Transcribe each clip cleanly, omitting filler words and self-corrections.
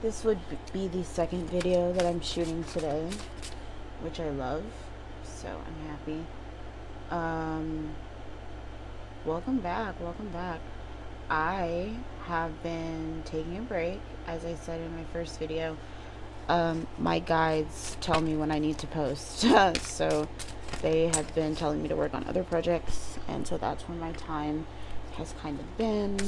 This would be the second video that I'm shooting today, which I love, so I'm happy. Welcome back, welcome back. I have been taking a break, as I said in my first video. My guides tell me when I need to post, so they have been telling me to work on other projects, and so that's where my time has kind of been.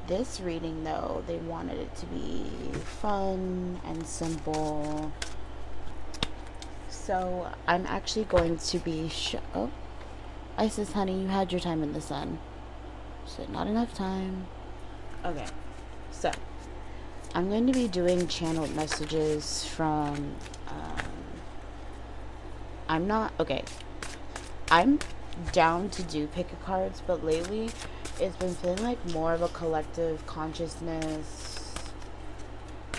This reading, though, they wanted it to be fun and simple, so I'm actually going to be oh, Isis, honey, you had your time in the sun. So not enough time. Okay, so I'm going to be doing channeled messages from I'm down to do pick a cards, but lately it's been feeling like more of a collective consciousness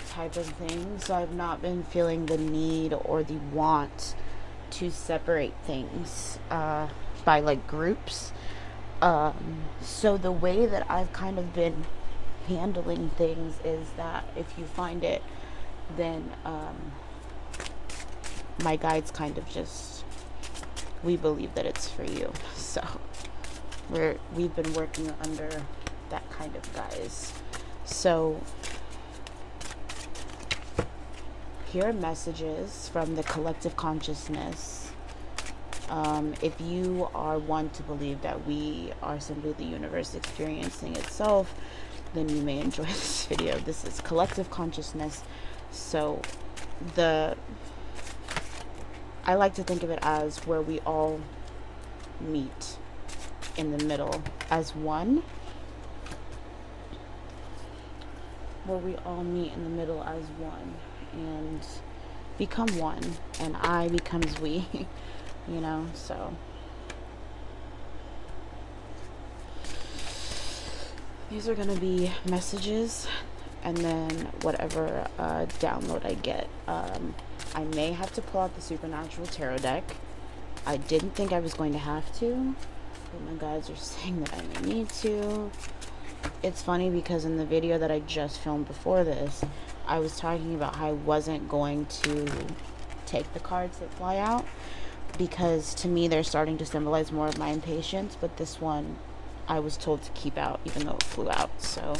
type of thing, so I've not been feeling the need or the want to separate things by like groups. So the way that I've kind of been handling things is that if you find it, then my guides kind of just, we believe that it's for you. So we've been working under that kind of guise. So here are messages from the collective consciousness. If you are one to believe that we are simply the universe experiencing itself, then you may enjoy this video. This is collective consciousness. So I like to think of it as where we all meet in the middle as one. Where we all meet in the middle as one and become one, and I becomes we. You know, so these are gonna be messages, and then whatever download I get. I may have to pull out the Supernatural Tarot deck. I didn't think I was going to have to, but my guides are saying that I may need to. It's funny because in the video that I just filmed before this, I was talking about how I wasn't going to take the cards that fly out, because to me they're starting to symbolize more of my impatience, but this one I was told to keep out even though it flew out. So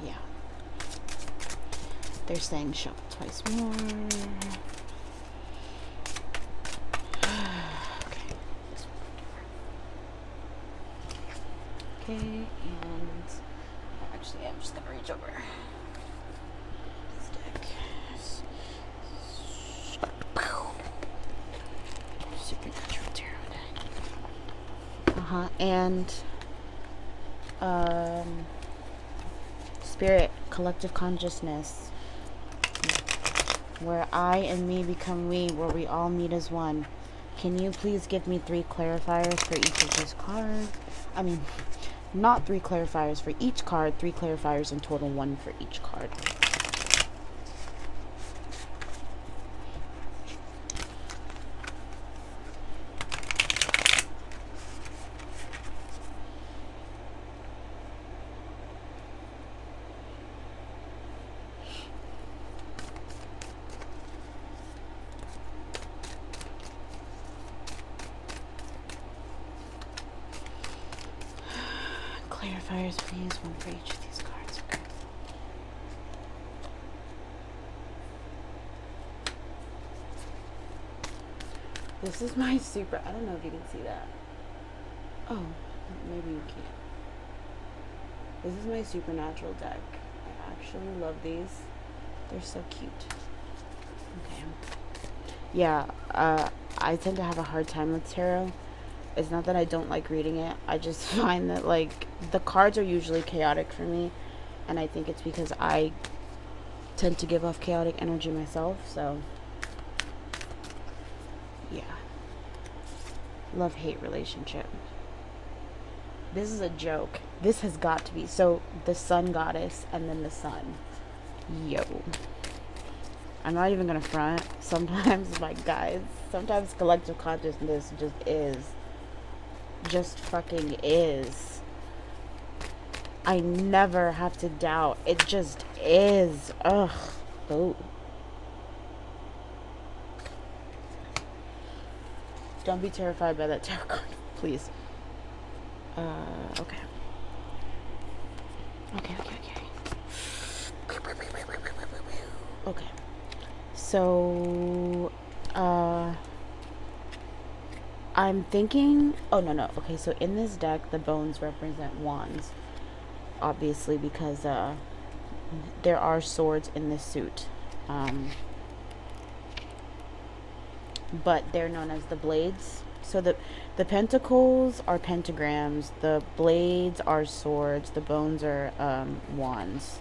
yeah, they're saying shuffle twice more. Okay, and actually I'm just gonna reach over this deck. Supernatural Tarot deck. And spirit, collective consciousness, where I and me become we, where we all meet as one. Can you please give me 3 clarifiers for each of these cards? I mean, not 3 clarifiers for each card, 3 clarifiers in total, 1 for each card. Clarifiers, please. 1 for each of these cards. Okay. This is my super... I don't know if you can see that. Oh, maybe you can't. This is my Supernatural deck. I actually love these. They're so cute. Okay. Yeah, I tend to have a hard time with tarot. It's not that I don't like reading it. I just find that, like, the cards are usually chaotic for me. And I think it's because I tend to give off chaotic energy myself. So, yeah. Love-hate relationship. This is a joke. This has got to be. So, the sun goddess and then the sun. Yo. I'm not even gonna front. Sometimes, my guys, sometimes collective consciousness just is. Just fucking is. I never have to doubt. It just is. Ugh. Oh. Don't be terrified by that tarot card, please. Okay. Okay. Okay. So, I'm thinking. Oh, no. Okay, so in this deck, the bones represent wands. Obviously, because there are swords in this suit. But they're known as the blades. So the pentacles are pentagrams, the blades are swords, the bones are wands.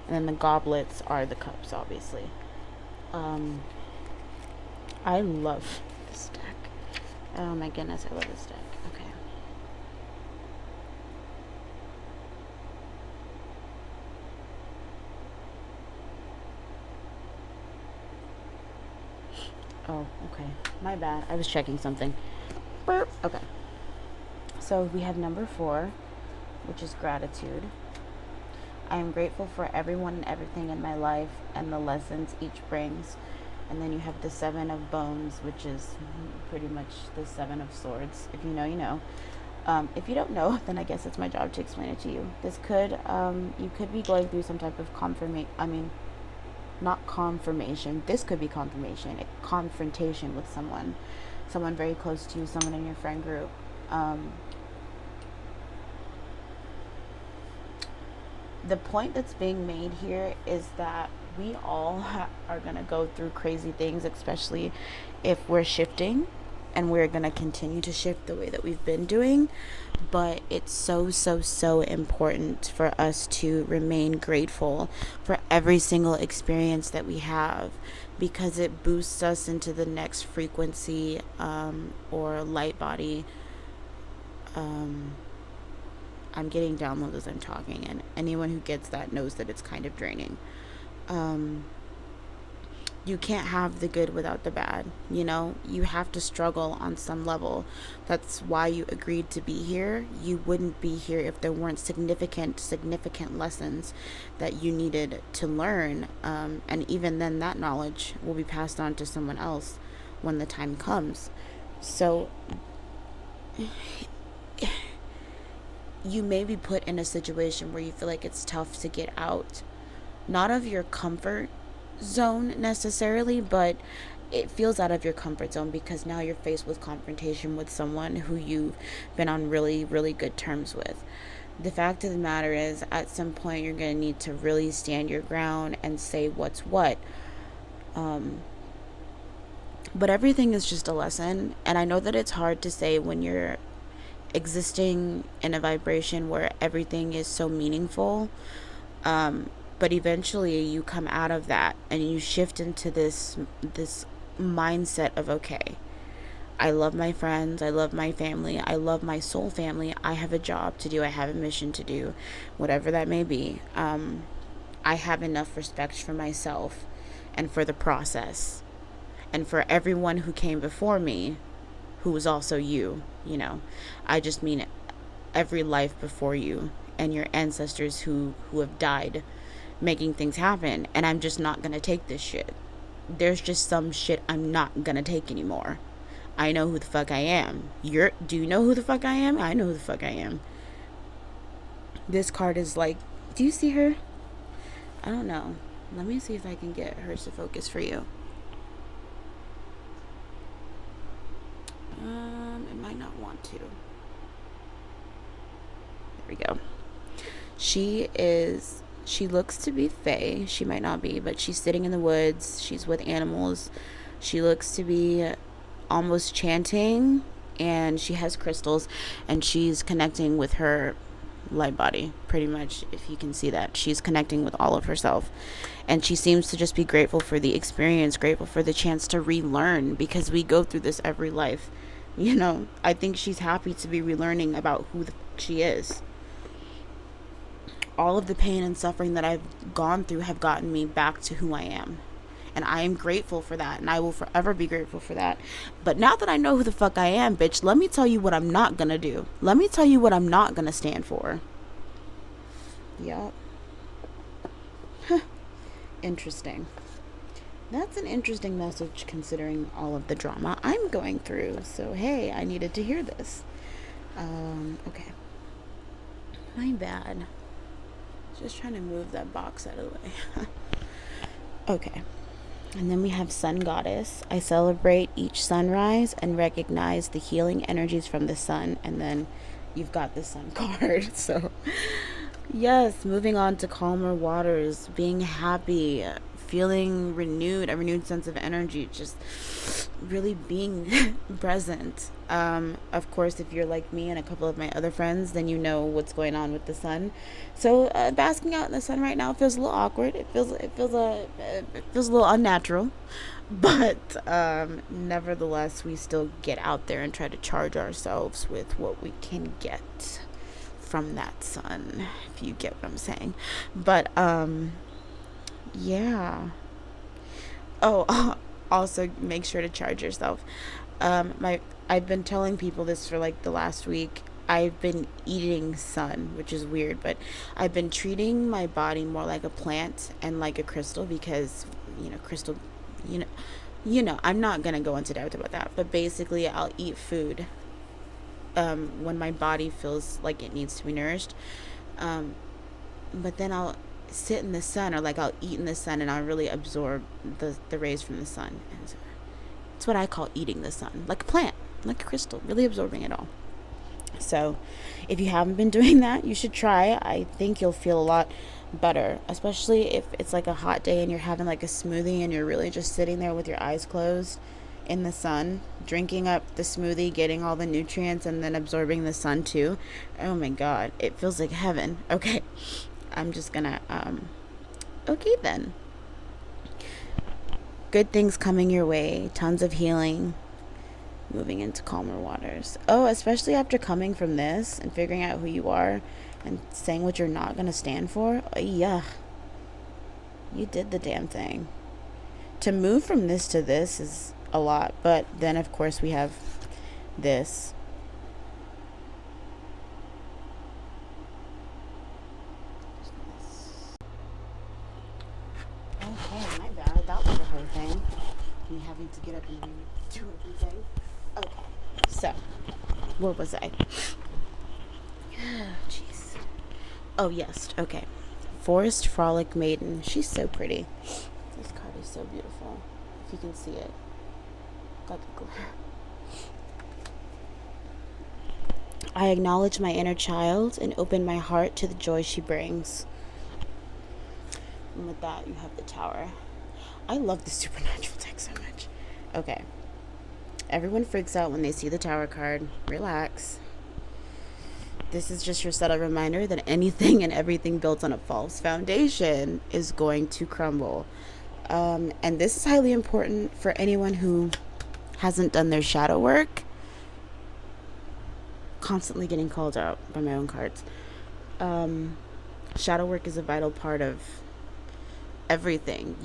And then the goblets are the cups, obviously. I love this deck. Oh my goodness, I love this deck. Okay. Oh, okay. My bad. I was checking something. Burp. Okay. So we have number 4, which is gratitude. I am grateful for everyone and everything in my life and the lessons each brings. And then you have the 7 of bones, which is pretty much the 7 of swords. If you know, you know. If you don't know, then I guess it's my job to explain it to you. This could, you could be going through some type of not confirmation. This could be confirmation. Confrontation with someone very close to you, someone in your friend group. The point that's being made here is that we all are going to go through crazy things, especially if we're shifting, and we're going to continue to shift the way that we've been doing. But it's so important for us to remain grateful for every single experience that we have, because it boosts us into the next frequency or light body. I'm getting downloads as I'm talking, and anyone who gets that knows that it's kind of draining. You can't have the good without the bad, you know? You have to struggle on some level. That's why you agreed to be here. You wouldn't be here if there weren't significant lessons that you needed to learn. And even then, that knowledge will be passed on to someone else when the time comes. So you may be put in a situation where you feel like it's tough to get out, not of your comfort zone necessarily, but it feels out of your comfort zone because now you're faced with confrontation with someone who you've been on really good terms with. The fact of the matter is, at some point you're going to need to really stand your ground and say what's what. But everything is just a lesson, and I know that it's hard to say when you're existing in a vibration where everything is so meaningful, but eventually you come out of that and you shift into this mindset of, okay, I love my friends, I love my family, I love my soul family, I have a job to do, I have a mission to do, whatever that may be. I have enough respect for myself and for the process and for everyone who came before me, who was also you know. I just mean every life before you and your ancestors who have died making things happen. And I'm just not gonna take this shit. There's just some shit I'm not gonna take anymore. I know who the fuck I am. Do you know who the fuck I am? I know who the fuck I am. This card is like, do you see her? I don't know. Let me see if I can get hers to focus for you. It might not want to. There we go. She looks to be fae. She might not be, but she's sitting in the woods. She's with animals. She looks to be almost chanting, and she has crystals, and she's connecting with her light body, pretty much, if you can see that. She's connecting with all of herself, and she seems to just be grateful for the experience, grateful for the chance to relearn, because we go through this every life, you know. I think she's happy to be relearning about who the fuck she is. All of the pain and suffering that I've gone through have gotten me back to who I am, And I am grateful for that, and I will forever be grateful for that. But now that I know who the fuck I am, bitch, let me tell you what I'm not gonna do. Let me tell you what I'm not gonna stand for. Yup. Interesting. That's an interesting message considering all of the drama I'm going through. So, hey, I needed to hear this. Okay. My bad. Just trying to move that box out of the way. Okay. And then we have Sun Goddess. I celebrate each sunrise and recognize the healing energies from the sun. And then you've got the Sun card. So, yes, moving on to calmer waters, being happy, feeling renewed, a renewed sense of energy, just really being present. Of course, if you're like me and a couple of my other friends, then you know what's going on with the sun. So basking out in the sun right now feels a little awkward. It feels a little unnatural, but nevertheless, we still get out there and try to charge ourselves with what we can get from that sun, if you get what I'm saying. But yeah. Oh, also make sure to charge yourself. I've been telling people this for like the last week. I've been eating sun, which is weird, but I've been treating my body more like a plant and like a crystal because, crystal, I'm not going to go into doubt about that, but basically I'll eat food when my body feels like it needs to be nourished. But then I'll sit in the sun, or like I'll eat in the sun and I'll really absorb the rays from the sun. And so it's what I call eating the sun, like a plant, like a crystal, really absorbing it all. So if you haven't been doing that, you should try. I think you'll feel a lot better, especially if it's like a hot day and you're having like a smoothie and you're really just sitting there with your eyes closed in the sun, drinking up the smoothie, getting all the nutrients, and then absorbing the sun too. Oh my god, it feels like heaven. Okay, I'm just gonna okay then. Good things coming your way, tons of healing, moving into calmer waters. Oh, especially after coming from this and figuring out who you are and saying what you're not gonna stand for. Oh, yeah, you did the damn thing. To move from this to this is a lot, but then of course we have this. Okay, my bad. That was the whole thing. Me having to get up and do everything. Okay, so where was I? Jeez. Oh yes. Okay. Forest Frolic Maiden. She's so pretty. This card is so beautiful. If you can see it. Got the glare. I acknowledge my inner child and open my heart to the joy she brings. And with that, you have the Tower. I love the Supernatural deck so much. Okay. Everyone freaks out when they see the Tower card. Relax. This is just your subtle reminder that anything and everything built on a false foundation is going to crumble. And this is highly important for anyone who hasn't done their shadow work. Constantly getting called out by my own cards. Shadow work is a vital part of everything.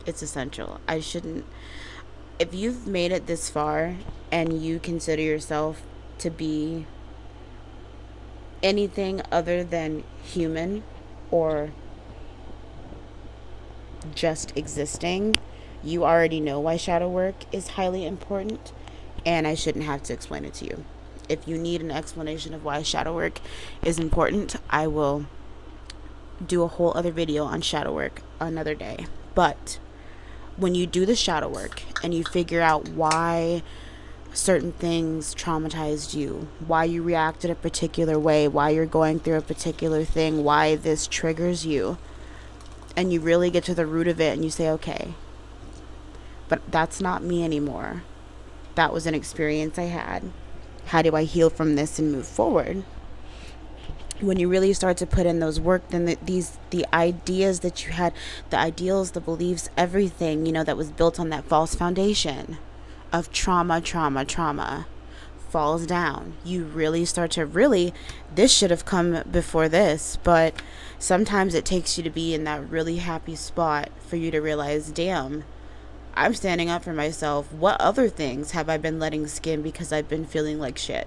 It's essential. If you've made it this far and you consider yourself to be anything other than human or just existing, you already know why shadow work is highly important, and I shouldn't have to explain it to you. If you need an explanation of why shadow work is important, I will do a whole other video on shadow work another day. But when you do the shadow work and you figure out why certain things traumatized you, why you reacted a particular way, why you're going through a particular thing, why this triggers you, and you really get to the root of it and you say, okay, but that's not me anymore. That was an experience I had. How do I heal from this and move forward? When you really start to put in those work, then the ideas that you had, the ideals, the beliefs, everything, that was built on that false foundation of trauma falls down. You really start to really, this should have come before this, but sometimes it takes you to be in that really happy spot for you to realize, damn, I'm standing up for myself. What other things have I been letting skin because I've been feeling like shit?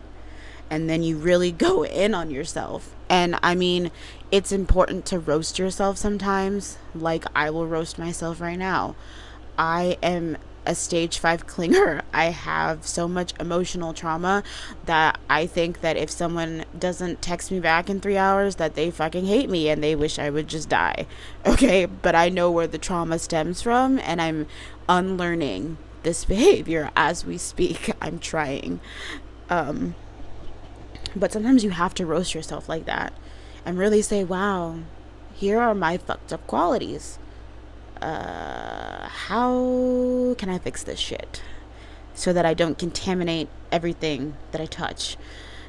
And then you really go in on yourself. And I mean, it's important to roast yourself sometimes. Like, I will roast myself right now. I am a stage 5 clinger. I have so much emotional trauma that I think that if someone doesn't text me back in 3 hours, that they fucking hate me and they wish I would just die. Okay, but I know where the trauma stems from, and I'm unlearning this behavior as we speak. I'm trying. But sometimes you have to roast yourself like that and really say, wow, here are my fucked up qualities. How can I fix this shit so that I don't contaminate everything that I touch?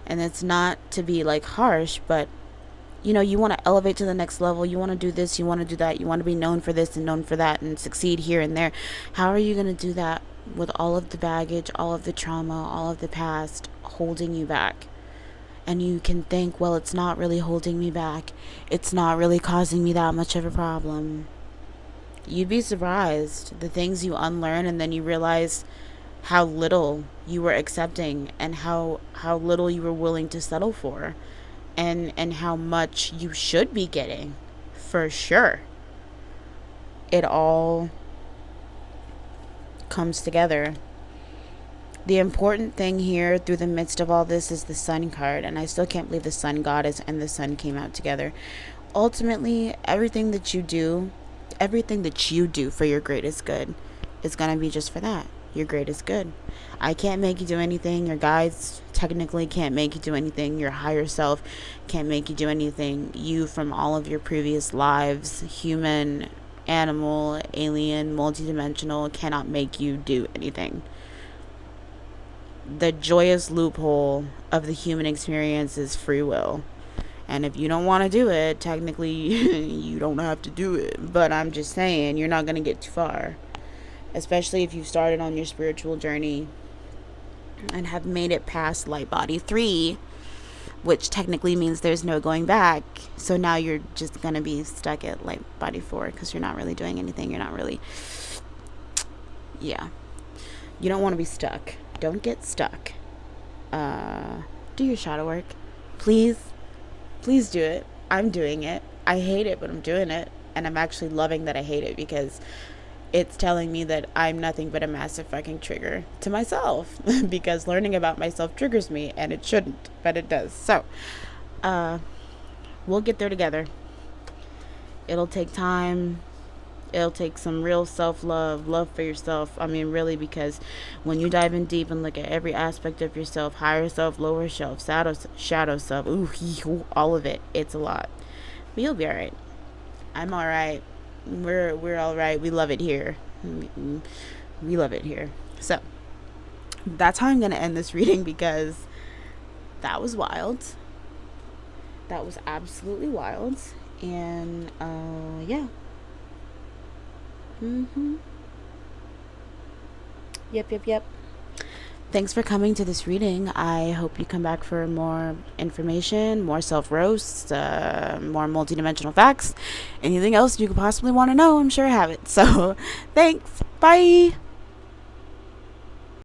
And it's not to be like harsh, but you know, you want to elevate to the next level. You want to do this, you want to do that, you want to be known for this and known for that and succeed here and there. How are you going to do that with all of the baggage, all of the trauma, all of the past holding you back? And you can think, well, it's not really holding me back. It's not really causing me that much of a problem. You'd be surprised the things you unlearn, and then you realize how little you were accepting and how little you were willing to settle for, and how much you should be getting, for sure. It all comes together. The important thing here through the midst of all this is the Sun card, and I still can't believe the Sun goddess and the Sun came out together. Ultimately, everything that you do for your greatest good is going to be just for that, your greatest good. I can't make you do anything. Your guides technically can't make you do anything. Your higher self can't make you do anything. You from all of your previous lives, human, animal, alien, multidimensional, cannot make you do anything. The joyous loophole of the human experience is free will. And if you don't want to do it, technically you don't have to do it. But I'm just saying, you're not going to get too far. Especially if you've started on your spiritual journey and have made it past light body 3, which technically means there's no going back. So now you're just going to be stuck at light body 4 because you're not really doing anything. You're not really... Yeah. You don't want to be stuck. Don't get stuck. Do your shadow work. Please do it. I'm doing it. I hate it, but I'm doing it. And I'm actually loving that I hate it, because it's telling me that I'm nothing but a massive fucking trigger to myself. Because learning about myself triggers me, and it shouldn't, but it does. So, we'll get there together. It'll take time. It'll take some real self-love, love for yourself. I mean, really, because when you dive in deep and look at every aspect of yourself, higher self, lower self, shadow self, all of it, it's a lot. But you'll be all right. I'm all right. We're all right. We love it here. We love it here. So that's how I'm going to end this reading, because that was wild. That was absolutely wild. And, yeah. Yep. Thanks for coming to this reading. I hope you come back for more information, more self-roasts, more multidimensional facts. Anything else you could possibly want to know, I'm sure I have it. So, thanks. Bye.